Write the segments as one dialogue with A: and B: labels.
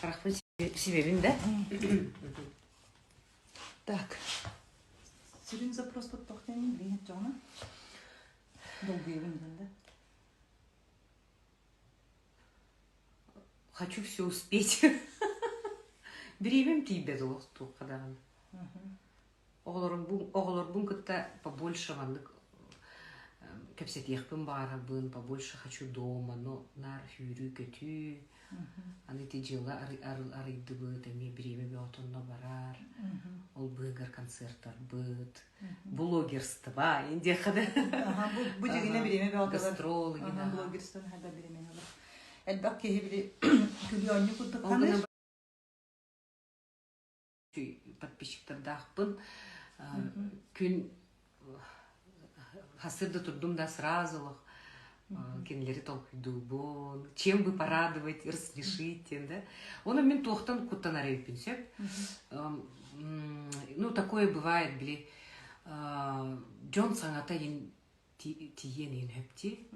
A: Рахмет себебин, да?
B: Так. Сирин запрос под тохтен блин жона. Долгие да?
A: Хочу все успеть. Беремем тебе золоту кадан. Оголор кытта побольше вандык. Кепсет ехпен бара бын, побольше хочу дома, но нар хюрю көтü. Аны тежела арыйды быт, эми биреме беотонно барар. Ол быгар концерттар быт. Блогерство, инде хада.
B: Бу дегене биреме беотолар.
A: Гастролы, да.
B: Блогерство хада биреме алар. Элбак кеһи күлүөнү кудукканы.
A: Подписчиктардахпын. Күн хасырда турдум да сразу кенлери толкуйдубун. Чем бы порадовать, рассмешить, да? Он мен тохтан куттанарев пинсеп. Ну, такое бывает, бли. Джон саңата тиен ен хөпти.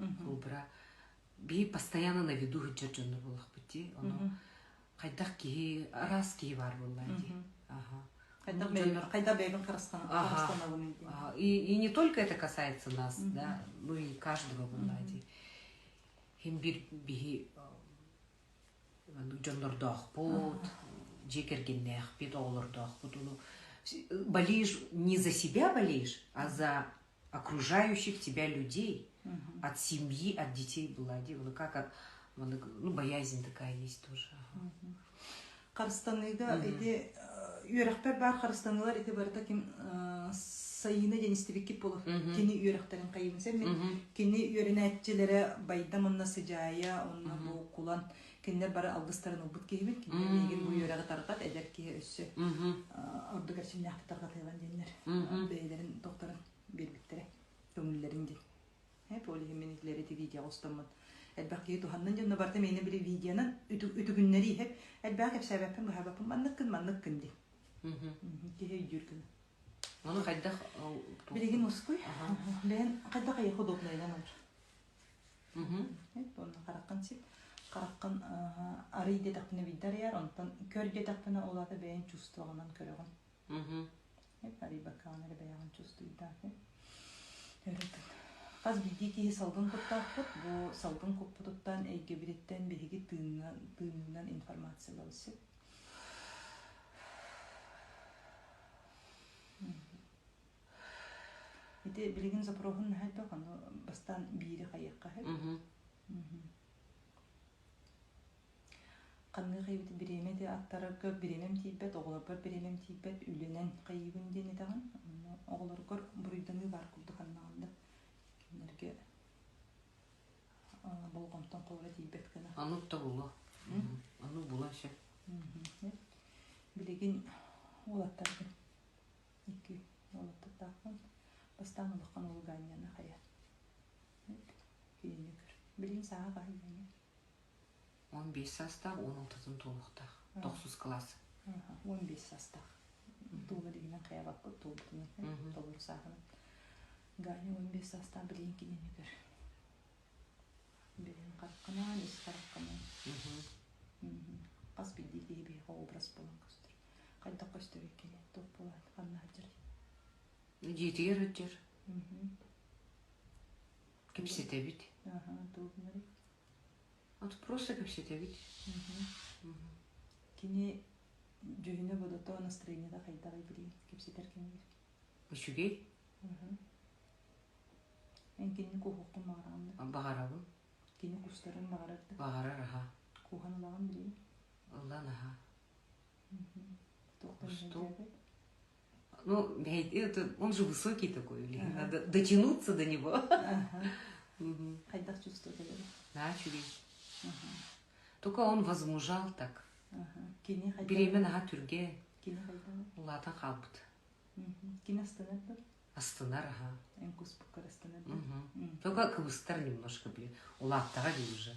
A: Би постоянно на виду хыджа джонны болах бити. Кайдах ки раз ки бар буллайди.
B: Кайда бейбин карастана.
A: И не только это касается нас, да, ну и каждого буллайди. Хим бир бихи джоннордах пот, джекергеннех, питолордах пот. Болеешь не за себя болеешь, а за окружающих тебя людей, от семьи, от детей буллайди. Ну как от, ну боязнь такая есть тоже.
B: Карстаныга иде үйрәхпәр бар Карстанылар ите барда ким сайына денистебекке болов. Кини үйрәхтәрен кайымсен мен кини үйрәнәтчеләре байда монна сыжая, онна бу кулан киндер бары алгыстарын убут кебит, киндер бу үйрәгә таркат әдәр ки өссе. Ордуга симнәк таркатылган деннәр. Бейләрен доктарын бербиттәре. Көңүлләринде. Хәп олы менекләре те видео остамат. Әлбәки туханнан җанна барда менә бер видеоны үтүгүннәри һәп әлбәки сәбәпен баһабапын маннык ди. Кеһе юркын.
A: Аны кайда
B: Билеген Москвы. Мен кайда кая ходоплайдан алыр. Хәп оны караккан арыйда тапны бидар яр, онтан көрдә тапны олады бәйен чувствоганан көрөгөн. Хәп ари баканы бәйен чувствуйда. Өрөтөн. Каз бидики салгын коттакпыт, бу салгын коппуттан әйге билеттен беги тыыннан информация алсы. Ите билеген запрохун хәлбә каны бастан бири кайыкка һәп. Канны кайбыт биреме де аттарга биремем тибет, оглар биремем тибет, үленен кайыбын дене тагын. Оглар кор бурыйданы бар кулды каннагында. Нерге болгомтон колга тийбет кана.
A: Аны табыла. Аны булашы.
B: Билеген олаттарды. Ики олатты тагын. Бастан улган улганьяна хая. Кийине көр. Билеген сага гайяне.
A: 15 состав, 16-тын толуктак. 9 класс.
B: 15 состав. Туга дегенен каябак толуктун. Толур сагын. Гайны 15 состав билеген кийине көр. Билеген каркана, ис каркана. Кас бидди бе образ болон көстөр. Кайда көстөр экени топ болот, канна жер.
A: Жетер өтер. Кепсете бит.
B: Толугунары.
A: А тут просто кепсете бит.
B: Кини жүйүнө бодото настроениеда кайдагай билген кепсетер кемир.
A: Үшүгей?
B: Мен кини кухуктун багарагында.
A: Багарабын.
B: Кини кустарын багарарды.
A: Багарар, аха.
B: Куханы баган билген.
A: Алдан, аха.
B: Что?
A: Ну, он же высокий такой, надо дотянуться до него.
B: Кайдах чувствует это?
A: Да, чули. Только он возмужал так.
B: Кини кайдах?
A: Беременна түрге.
B: Кини кайдах?
A: Улата калбыт.
B: Кини астанады?
A: Астанар, ага.
B: Энкус пукар астанады?
A: Только кыбыстар немножко, улаттара ли уже.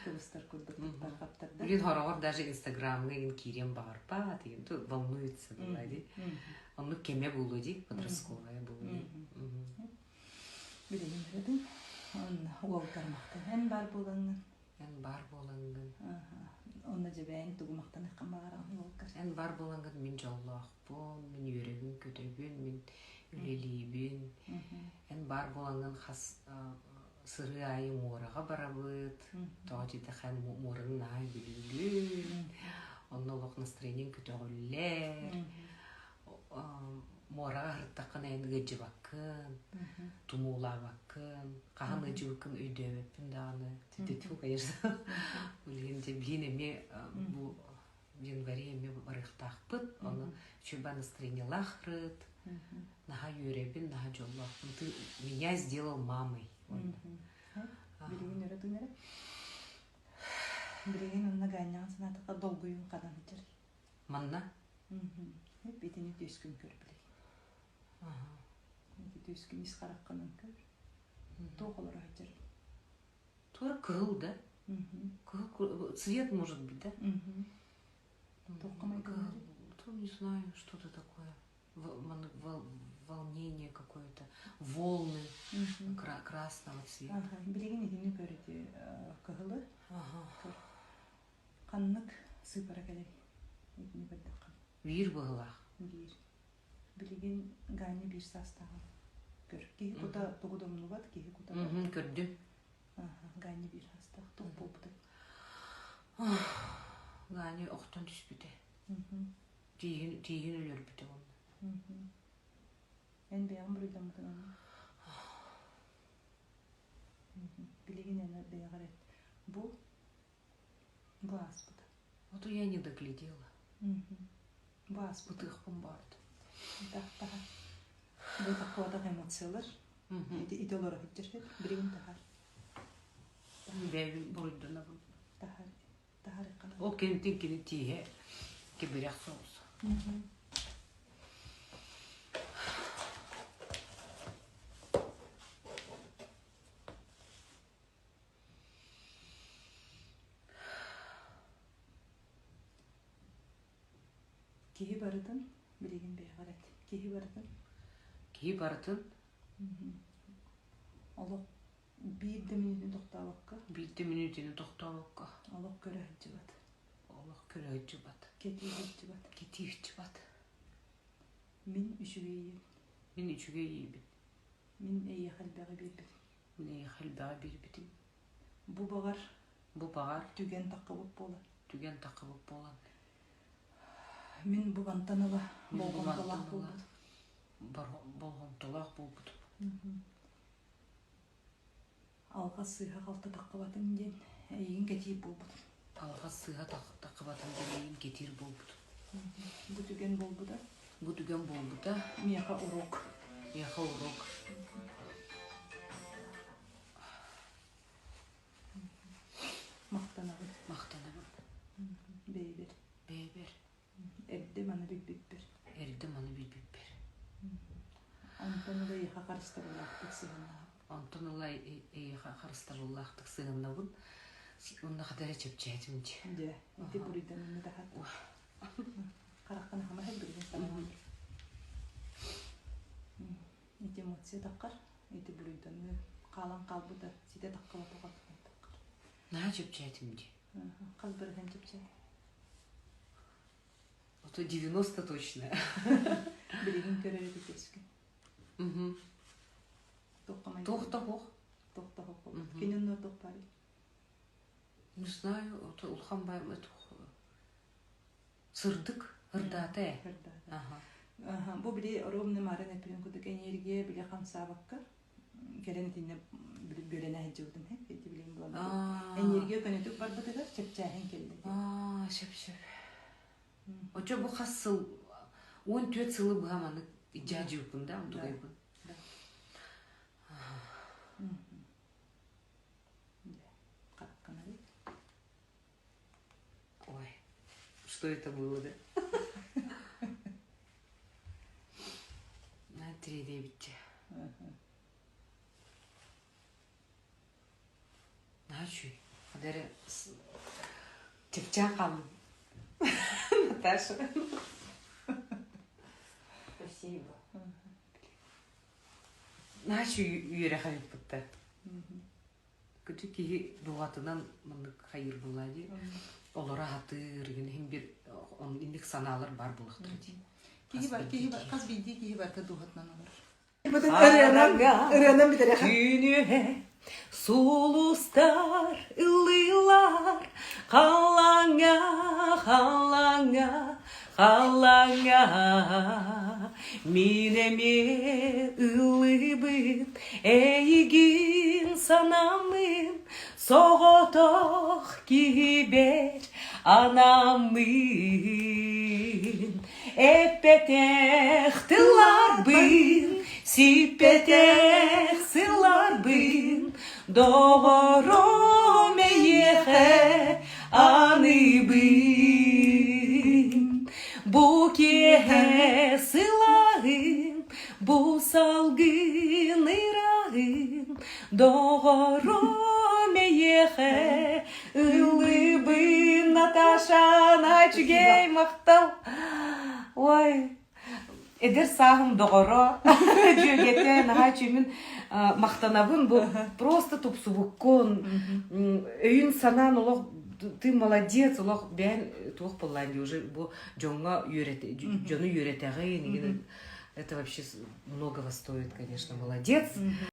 B: Кыбыстар курдыктар каптарда?
A: Блин, хорогор даже инстаграмга кирем бар па, тут волнуется, ди. Он кеме булу ди, подростковая булу.
B: Билеген бердин. Он уол кармакта. Эн бар боланган.
A: Эн бар боланган.
B: онна жебен тугумактан камбаран болкар.
A: Эн бар боланган мин жоллоқпун, мин үйрегин көтөгүн, мин үлелийбин. Эн бар боланган хас сыры айы морага барабыт. Тоға жете хан морын ай билүгүн. Оннолық настроениен көтөгүллер. Морага хырттакын эн гыжыбаккын, тумуулабаккын, каханы жыбыккын өйдөбөппүн даганы. Тетету, конечно. Улегенде билин эме бу январе эме барыктакпыт, оны чөба настроение лахрыт. Наха юребин, наха жоллоқпын. Ты меня сделал мамой.
B: Билигин өрөтүнөр. Билигин онна ганян санатыка долгуюн кадан жер.
A: Манна?
B: Hep etini düzgün kör bilek. Düzgün iz karakkanın kör. Тоғылар айтыр.
A: Тура кыл, да? Цвет может быть, да?
B: Тоқымай кылары.
A: То не знаю, что это такое. Волнение какое-то. Волны красного цвета.
B: Билеген етini көрді кылы. Қаннық сыпара кәлек. Етini көрді қан.
A: Вир бұғылақ.
B: Вир. Билеген ғайны бір састағы. Көр. Кейі құта тұғыдымны бат, кейі құта бат.
A: Көрдім.
B: Ғайны бір састағы. Тұқ болбыды.
A: Ғайны оқтан түспіді. Тейін өлер біті оны.
B: Ән бәйін бұрыдан бұдан оны. Билеген әні бәйіғар әт. Бұл глаз бұды.
A: Вот я не доглядела.
B: Бас
A: Бутых бомбард.
B: Тахтаха. Бұл тақуатақ эмоциялар. Идеолары хүттершет. Білеген тахар.
A: Бәйін бұрыдына бұл.
B: Тахар. Тахар иқана.
A: Ол кенттен кені тейе. Кебірек соғыз.
B: Кейі барыдың, білеген бәйғар әт. Кейі барыдың.
A: Кейі бардын.
B: Олық бейді минутын тоқтауыққа.
A: Бейді минутыны тоқтауыққа.
B: Олық көрі әтчі бат.
A: Олық көрі әтчі бат.
B: Кеті әтчі бат.
A: Кеті әтчі бат.
B: Мен үшіге ейін.
A: Мен үшіге ейбін.
B: Мен әйе қалбағы бербін.
A: Мен әйе қалбағы бербітім.
B: Бұ бағар.
A: Бұ бағар.
B: Түген таққылып болы.
A: Түген тақылып болан.
B: Мен бұғантаныла. Болғанталақ болбыд.
A: Болғанталақ болбыд.
B: Алға сыйға қалты таққылатын ден. Әйін кетейіп болбыд.
A: Алға сыйға таққылатын ден кетер болбыд.
B: Бұ түген болбыда.
A: Бұ түген болбыда.
B: Мияқа урок.
A: Мияқа урок.
B: Мақтанабын.
A: Мақтанабын.
B: Бейбер.
A: Бейбер.
B: Әрді маны бейбер.
A: Әрді маны бейбер.
B: Антоныла еға қарыста болақтық сығынна.
A: Антоныла еға қарыста болақтық сығынна бұн. Онда қадары чөпчәтімді.
B: Де, әте бұрыдан үні дағат. Қараққаны қамар әл бірген санаман. Әте эмоция таққар. Әте бұрыдан үні қалан қалбыда. Сиде таққыла тоғатқан таққар.
A: На чөпчәтімді.
B: Қаз бірген чөпчәт.
A: Это 90 точно.
B: Білеген көрері бітескен. Тоққамай.
A: Тоқта хоқ.
B: Тоқта хоқ болды. Кенен нөр тоқпары.
A: Не знаю, это улхан байм, это сырдык, ырдаты.
B: Ырдаты. Бұл біле ровны марын әпірін күдік энергия біле қамсабаққа. Келен етіне бөлене әджеудім. Әті білейін бұланы. Энергия көнетік бар бұдыға чәпчәхен келді.
A: Шеп. Очо bu xasıl 14 сылы бұғаманы icacı өкін, да? Ұндығы өкін.
B: Қараққан әлі.
A: Ой, что это было, да? На 3D бітті. На чүй? Қадары тепча қалым. Наташа. Спасибо. Нашу үйері қайып бұтты. Күтті кейі дұғатынан мұны қайыр болады. олора хатыр гин бир он индик саналар бар булыктыр ди.
B: Каз билди киһи бар кадугатнан олар.
A: Ырана күнүе сулустар ылылар халаңа минеме ылыбын эйгин санамын соғотох кибер анамын эппетех тыларбын сиппетех сыларбын doğru meyhe anıbın bu kihe sılağın bu salgın ırağın doğru meyhe ılыбын Наташа начгей мақтал ой Эдер сағым доғыра, жөгетен, хачимин мақтанабын, бұл просто тупсубуккон, өйін санан, олық, ты молодец, олық, бән туық болланды, уже бұл жоны үйретеғи, это вообще многого стоит, конечно, молодец.